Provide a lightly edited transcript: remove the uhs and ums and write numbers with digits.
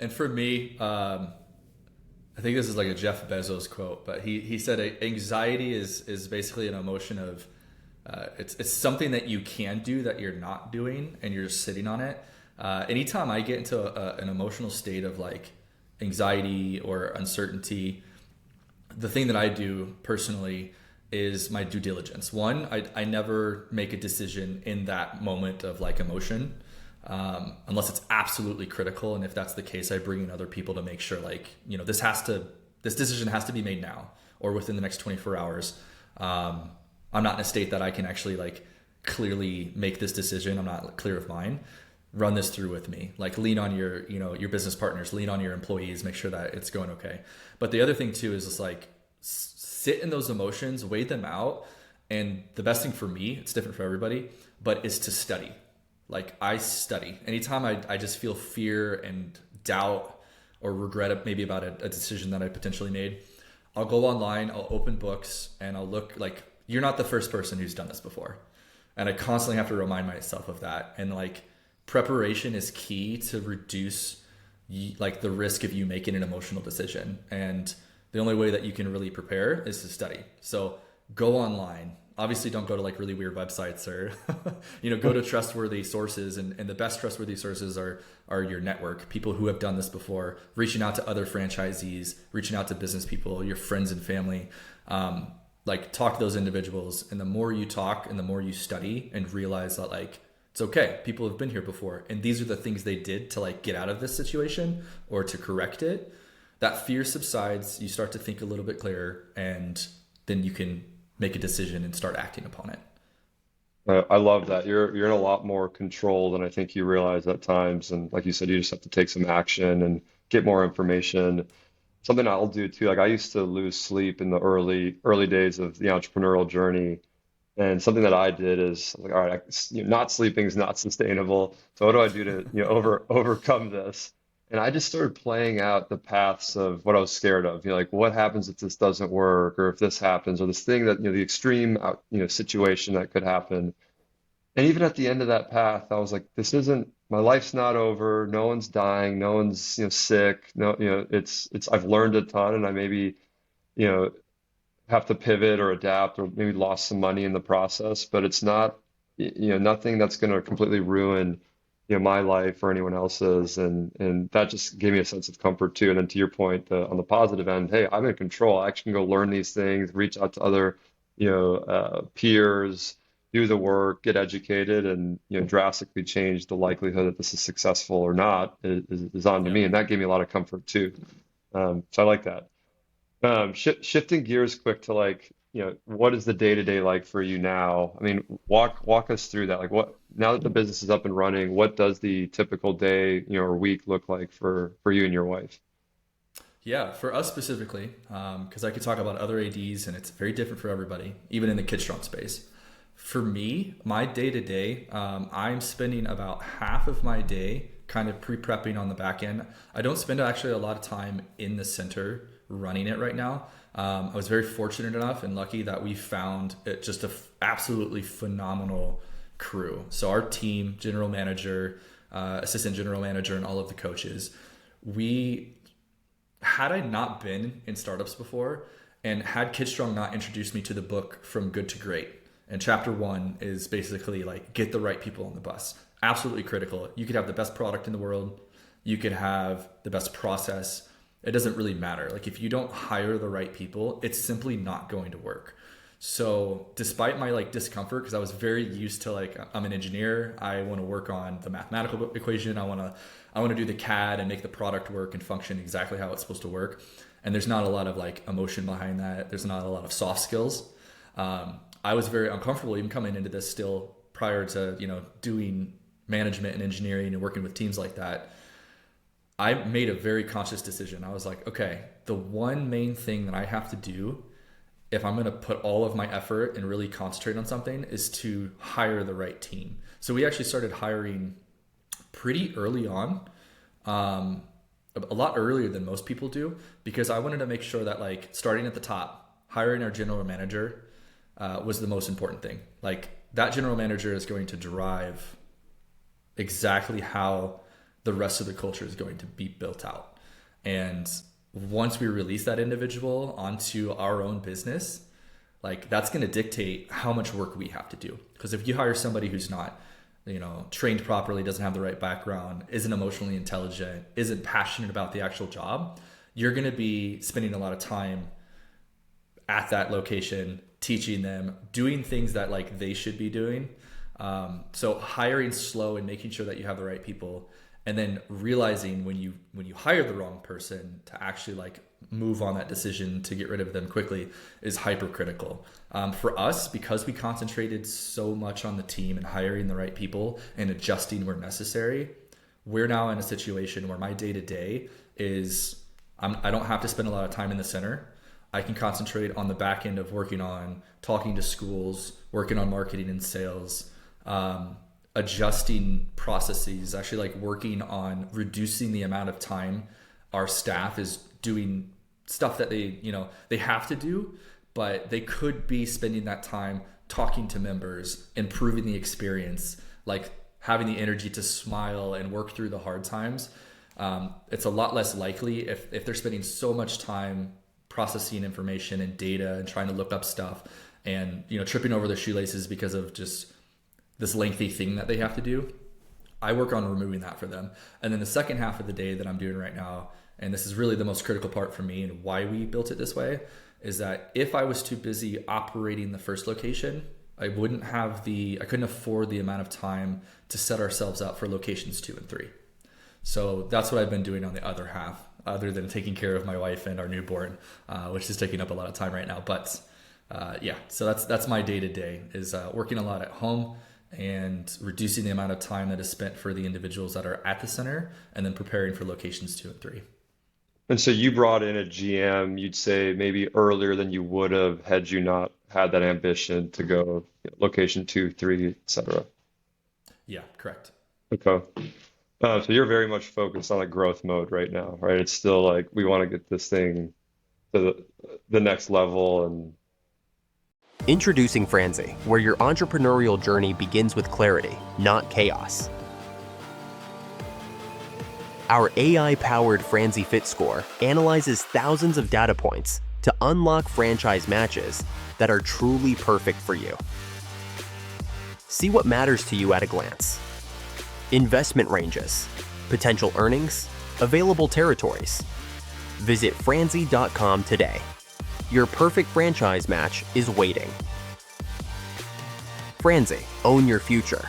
And for me, I think this is like a Jeff Bezos quote, but he said anxiety is basically an emotion of it's something that you can do that you're not doing and you're just sitting on it. Anytime I get into an emotional state of like anxiety or uncertainty, the thing that I do personally is my due diligence. One, I never make a decision in that moment of like emotion, unless it's absolutely critical. And if that's the case, I bring in other people to make sure like, this decision has to be made now or within the next 24 hours. I'm not in a state that I can actually like clearly make this decision. I'm not clear of mine. Run this through with me. Like lean on your business partners, lean on your employees, make sure that it's going okay. But the other thing too is just like sit in those emotions, weigh them out. And the best thing for me, it's different for everybody, but is to study. Like I study. Anytime I just feel fear and doubt or regret maybe about a decision that I potentially made, I'll go online, I'll open books and I'll look like you're not the first person who's done this before. And I constantly have to remind myself of that. And like preparation is key to reduce like the risk of you making an emotional decision. And the only way that you can really prepare is to study. So go online. Obviously don't go to like really weird websites or, go to trustworthy sources, and the best trustworthy sources are your network, people who have done this before, reaching out to other franchisees, reaching out to business people, your friends and family. Like talk to those individuals. And the more you talk and the more you study and realize that like, it's okay. People have been here before. And these are the things they did to like get out of this situation or to correct it. That fear subsides. You start to think a little bit clearer, and then you can make a decision and start acting upon it. I love that. You're in a lot more control than I think you realize at times. And like you said, you just have to take some action and get more information. Something I'll do too, like I used to lose sleep in the early days of the entrepreneurial journey. And something that I did is like, all right, not sleeping is not sustainable. So what do I do to, overcome this? And I just started playing out the paths of what I was scared of. Like what happens if this doesn't work, or if this happens, or this thing that, the extreme, situation that could happen. And even at the end of that path, I was like, this isn't, my life's not over. No one's dying. No one's, sick. No, I've learned a ton, and I maybe, you know, have to pivot or adapt or maybe lost some money in the process, but it's not, nothing that's going to completely ruin, my life or anyone else's. And that just gave me a sense of comfort too. And then to your point, on the positive end, hey, I'm in control. I actually can go learn these things, reach out to other, peers, do the work, get educated, and, drastically change the likelihood that this is successful or not is on to Yeah. me. And that gave me a lot of comfort too. So I like that. Shifting gears quick to like, what is the day to day like for you now? I mean, walk us through that. Like what, now that the business is up and running, what does the typical day, or week look like for you and your wife? Yeah, for us specifically, because I could talk about other ADs and it's very different for everybody, even in the Kidstrong space. For me, my day to day, I'm spending about half of my day kind of pre-prepping on the back end. I don't spend actually a lot of time in the center running it right now. I was very fortunate enough and lucky that we found it just a absolutely phenomenal crew. So our team, general manager, assistant general manager, and all of the coaches, we had I not been in startups before and had Kidstrong not introduced me to the book From Good to Great, and chapter one is basically like get the right people on the bus. Absolutely critical. You could have the best product in the world. You could have the best process. It doesn't really matter. Like if you don't hire the right people, it's simply not going to work. So despite my like discomfort, because I was very used to like I'm an engineer, I want to work on the mathematical equation. I want to do the CAD and make the product work and function exactly how it's supposed to work. And there's not a lot of like emotion behind that. There's not a lot of soft skills. I was very uncomfortable even coming into this still prior to doing management and engineering and working with teams like that. I made a very conscious decision. I was like, okay, the one main thing that I have to do if I'm going to put all of my effort and really concentrate on something is to hire the right team. So we actually started hiring pretty early on, a lot earlier than most people do, because I wanted to make sure that like starting at the top, hiring our general manager was the most important thing. Like that general manager is going to drive exactly how the the rest of the culture is going to be built out. And once we release that individual onto our own business, like that's going to dictate how much work we have to do. Because if you hire somebody who's not, trained properly, doesn't have the right background, isn't emotionally intelligent, isn't passionate about the actual job, you're going to be spending a lot of time at that location, teaching them, doing things that like they should be doing. So hiring slow and making sure that you have the right people, and then realizing when you hire the wrong person to actually like move on that decision to get rid of them quickly is hypercritical. For us, because we concentrated so much on the team and hiring the right people and adjusting where necessary, we're now in a situation where my day-to-day is I don't have to spend a lot of time in the center. I can concentrate on the back end of working on talking to schools, working on marketing and sales, adjusting processes, actually like working on reducing the amount of time our staff is doing stuff that they have to do, but they could be spending that time talking to members, improving the experience, like having the energy to smile and work through the hard times. It's a lot less likely if they're spending so much time processing information and data and trying to look up stuff and tripping over their shoelaces because of just this lengthy thing that they have to do. I work on removing that for them. And then the second half of the day that I'm doing right now, and this is really the most critical part for me and why we built it this way, is that if I was too busy operating the first location, I couldn't afford the amount of time to set ourselves up for locations 2 and 3. So that's what I've been doing on the other half, other than taking care of my wife and our newborn, which is taking up a lot of time right now. But so that's my day-to-day is working a lot at home and reducing the amount of time that is spent for the individuals that are at the center, and then preparing for locations 2 and 3. And so you brought in a GM, you'd say maybe earlier than you would have had you not had that ambition to go location 2, 3, et cetera. Yeah, correct. Okay. So you're very much focused on a growth mode right now, right? It's still like we want to get this thing to the next level. And Introducing Franzi, where your entrepreneurial journey begins with clarity, not chaos. Our AI-powered Franzi Fit Score analyzes thousands of data points to unlock franchise matches that are truly perfect for you. See what matters to you at a glance. Investment ranges, potential earnings, available territories. Visit franzi.com today. Your perfect franchise match is waiting. Franzi, own your future.